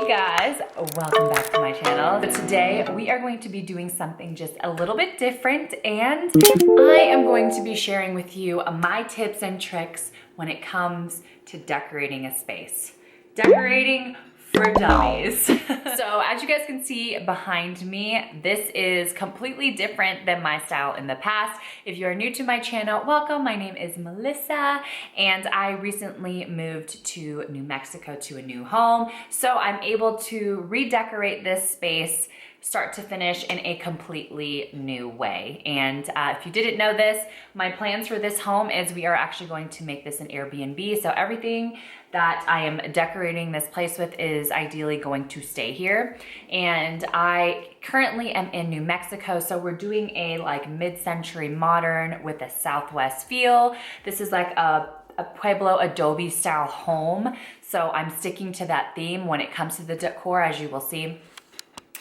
guys, welcome back to my channel. So today we are going to be doing something just a little bit different, and I am going to be sharing with you my tips and tricks when it comes to decorating a space. Decorating for dummies. So as you guys can see behind me, this is completely different than my style in the past. If you're new to my channel, welcome. My name is Melissa and I recently moved to New Mexico to a new home. So I'm able to redecorate this space start to finish in a completely new way. And if you didn't know this, my plans for this home is we are actually going to make this an Airbnb. So everything that I am decorating this place with is ideally going to stay here. And I currently am in New Mexico, so we're doing a like mid-century modern with a Southwest feel. This is like a Pueblo Adobe style home. So I'm sticking to that theme when it comes to the decor, as you will see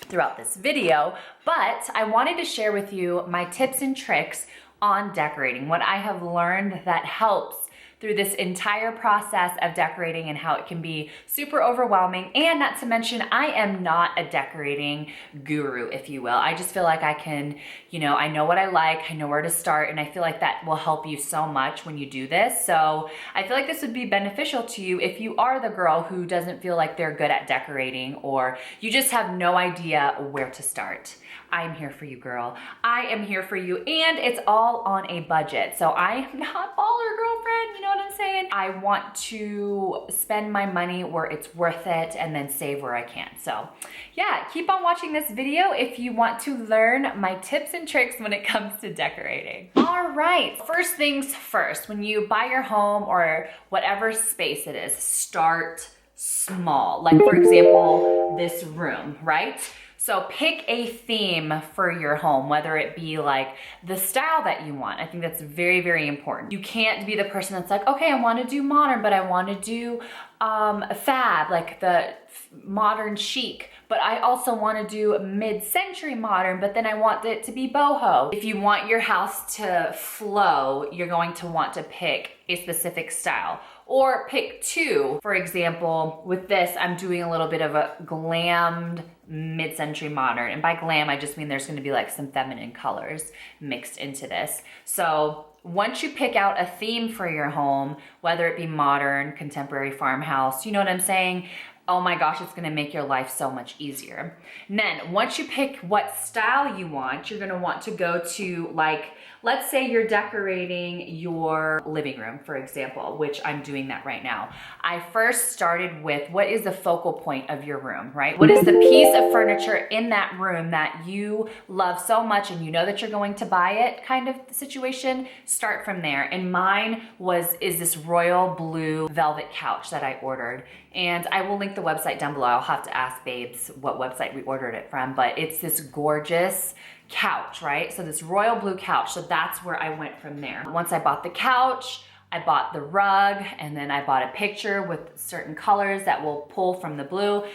throughout this video. But I wanted to share with you my tips and tricks on decorating, what I have learned that helps through this entire process of decorating and how it can be super overwhelming. And not to mention, I am not a decorating guru, if you will. I just feel like I can, you know, I know what I like, I know where to start, and I feel like that will help you so much when you do this. So I feel like this would be beneficial to you if you are the girl who doesn't feel like they're good at decorating, or you just have no idea where to start. I'm here for you, girl. I am here for you, and it's all on a budget. So I am not baller girlfriend, you know what I'm saying? I want to spend my money where it's worth it and then save where I can. So yeah, keep on watching this video if you want to learn my tips and tricks when it comes to decorating. All right, first things first, when you buy your home or whatever space it is, start small. Like for example, this room, right? So pick a theme for your home, whether it be like the style that you want. I think that's very, very important. You can't be the person that's like, okay, I want to do modern, but I want to do fab, like the modern chic, but I also want to do mid-century modern, but then I want it to be boho. If you want your house to flow, you're going to want to pick a specific style. Or pick two. For example, with this, I'm doing a little bit of a glammed mid-century modern. And by glam, I just mean there's gonna be like some feminine colors mixed into this. So once you pick out a theme for your home, whether it be modern, contemporary, farmhouse, you know what I'm saying? Oh my gosh, it's gonna make your life so much easier. And then once you pick what style you want, you're gonna want to go to like, let's say you're decorating your living room, for example, which I'm doing that right now. I first started with what is the focal point of your room, right? What is the piece of furniture in that room that you love so much and you know that you're going to buy it kind of situation? Start from there. And mine is this royal blue velvet couch that I ordered. And I will link the website down below. I'll have to ask babes what website we ordered it from, but it's this gorgeous couch, right? So this royal blue couch. So that's where I went from there. Once I bought the couch, I bought the rug, and then I bought a picture with certain colors that will pull from the blue.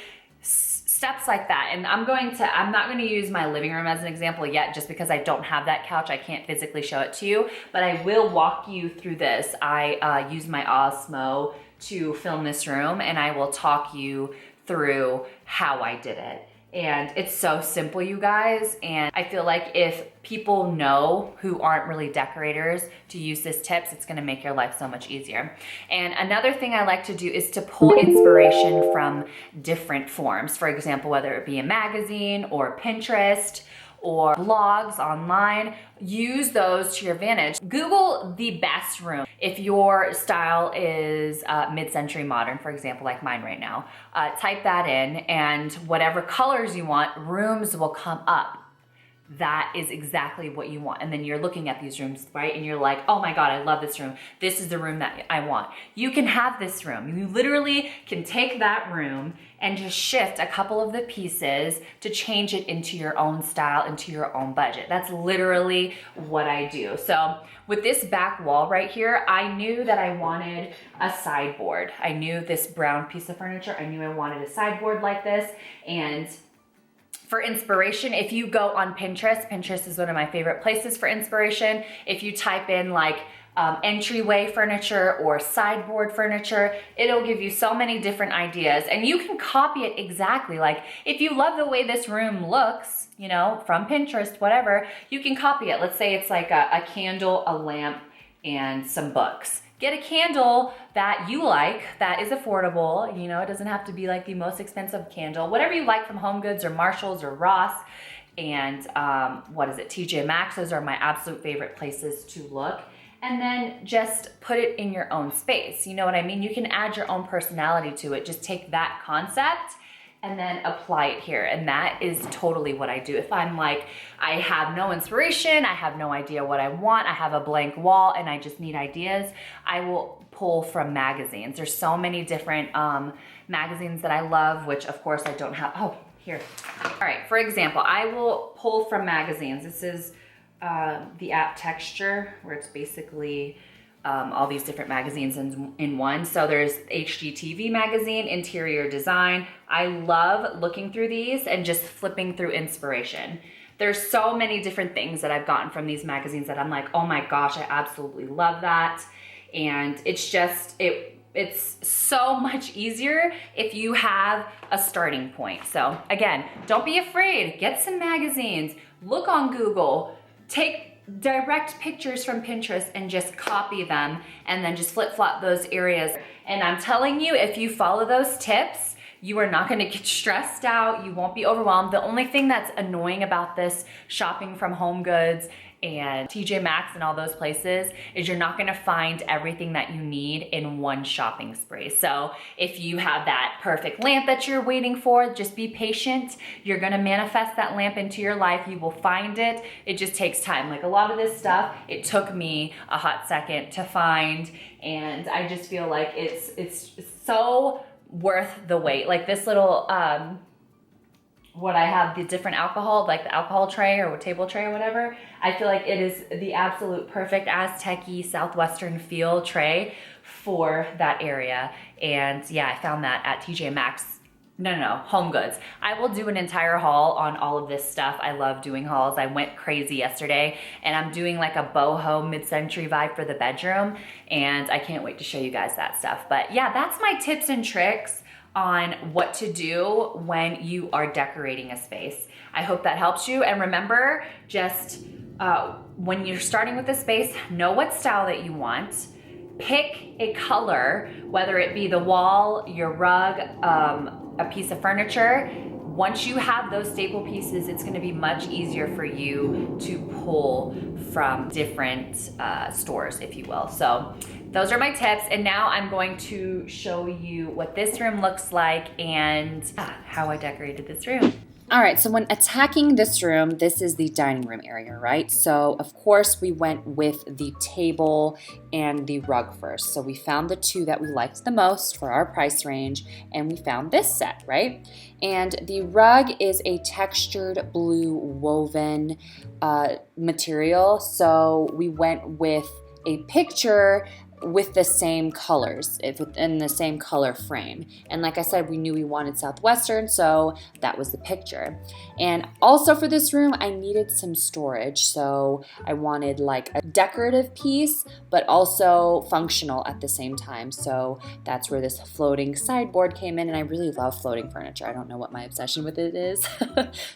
Steps like that. And I'm not gonna use my living room as an example yet, just because I don't have that couch. I can't physically show it to you, but I will walk you through this. I use my Osmo to film this room, and I will talk you through how I did it. And it's so simple, you guys. And I feel like if people know who aren't really decorators to use this tips, it's gonna make your life so much easier. And another thing I like to do is to pull inspiration from different forms. For example, whether it be a magazine or Pinterest or blogs online, use those to your advantage. Google the best room. If your style is mid-century modern, for example, like mine right now, type that in, and whatever colors you want, rooms will come up. That is exactly what you want. And then you're looking at these rooms, right? And you're like, oh my God, I love this room. This is the room that I want. You can have this room. You literally can take that room and just shift a couple of the pieces to change it into your own style, into your own budget. That's literally what I do. So with this back wall right here, I knew that I wanted a sideboard. I knew this brown piece of furniture. I knew I wanted a sideboard like this. And for inspiration, if you go on Pinterest, Pinterest is one of my favorite places for inspiration. If you type in like entryway furniture or sideboard furniture. It'll give you so many different ideas, and you can copy it exactly. Like if you love the way this room looks, you know, from Pinterest, whatever, you can copy it. Let's say it's like a candle, a lamp, and some books. Get a candle that you like, that is affordable. You know, it doesn't have to be like the most expensive candle. Whatever you like from HomeGoods or Marshalls or Ross, and what is it, TJ Maxx. Those are my absolute favorite places to look. And then just put it in your own space. You know what I mean? You can add your own personality to it. Just take that concept and then apply it here. And that is totally what I do. If I'm like, I have no inspiration, I have no idea what I want, I have a blank wall and I just need ideas, I will pull from magazines. There's so many different magazines that I love, which of course I don't have. Oh, here. All right, for example, I will pull from magazines. This is the app Texture, where it's basically all these different magazines in one. So there's HGTV magazine, interior design. I love looking through these and just flipping through inspiration. There's so many different things that I've gotten from these magazines that I'm like, oh my gosh, I absolutely love that. And it's just, it's so much easier if you have a starting point. So again, don't be afraid, get some magazines, look on Google, take direct pictures from Pinterest and just copy them and then just flip-flop those areas. And I'm telling you, if you follow those tips, you are not gonna get stressed out, you won't be overwhelmed. The only thing that's annoying about this shopping from HomeGoods and TJ Maxx and all those places is you're not gonna find everything that you need in one shopping spree. So if you have that perfect lamp that you're waiting for, just be patient. You're gonna manifest that lamp into your life. You will find it. It just takes time. Like a lot of this stuff, it took me a hot second to find, and I just feel like it's so worth the wait. Like this little, what I have, the different alcohol, like the alcohol tray or table tray or whatever, I feel like it is the absolute perfect Aztec-y Southwestern feel tray for that area. And yeah, I found that at TJ Maxx. No, HomeGoods. I will do an entire haul on all of this stuff. I love doing hauls. I went crazy yesterday and I'm doing like a boho mid-century vibe for the bedroom, and I can't wait to show you guys that stuff. But yeah, that's my tips and tricks on what to do when you are decorating a space. I hope that helps you. And remember, just when you're starting with a space, know what style that you want. Pick a color, whether it be the wall, your rug, a piece of furniture. Once you have those staple pieces, it's gonna be much easier for you to pull from different stores, if you will. So those are my tips, and now I'm going to show you what this room looks like and how I decorated this room. All right, so when attacking this room, this is the dining room area, right? So of course we went with the table and the rug first. So we found the two that we liked the most for our price range, and we found this set, right? And the rug is a textured blue woven material. So we went with a picture with the same colors, in the same color frame. And like I said, we knew we wanted Southwestern, so that was the picture. And also for this room, I needed some storage. So I wanted like a decorative piece, but also functional at the same time. So that's where this floating sideboard came in. And I really love floating furniture. I don't know what my obsession with it is.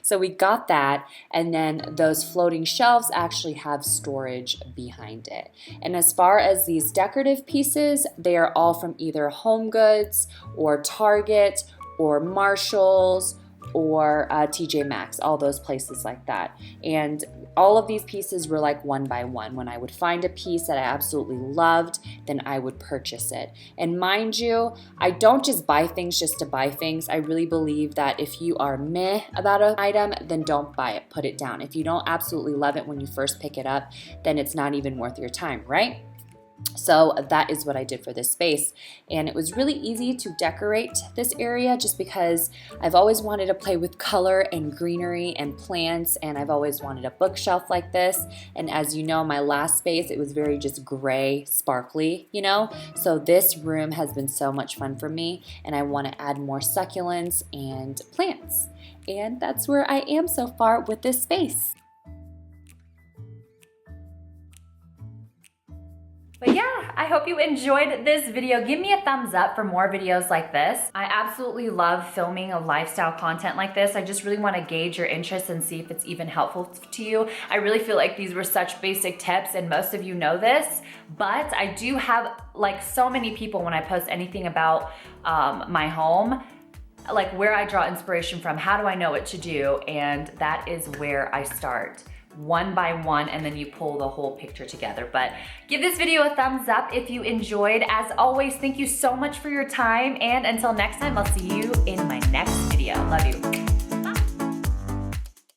So we got that. And then those floating shelves actually have storage behind it. And as far as these decorative pieces, they are all from either HomeGoods or Target or Marshalls or TJ Maxx, all those places like that. And all of these pieces were like one by one. When I would find a piece that I absolutely loved, then I would purchase it. And mind you, I don't just buy things just to buy things. I really believe that if you are meh about an item, then don't buy it, put it down. If you don't absolutely love it when you first pick it up, then it's not even worth your time, right? So that is what I did for this space, and it was really easy to decorate this area just because I've always wanted to play with color and greenery and plants, and I've always wanted a bookshelf like this. And as you know, my last space, it was very just gray, sparkly, you know? So this room has been so much fun for me, and I want to add more succulents and plants. And that's where I am so far with this space. But yeah, I hope you enjoyed this video. Give me a thumbs up for more videos like this. I absolutely love filming a lifestyle content like this. I just really want to gauge your interest and see if it's even helpful to you. I really feel like these were such basic tips and most of you know this, but I do have like so many people when I post anything about my home, like where I draw inspiration from, how do I know what to do? And that is where I start. One by one, and then you pull the whole picture together. But give this video a thumbs up if you enjoyed. As always, thank you so much for your time, and until next time, I'll see you in my next video. Love you.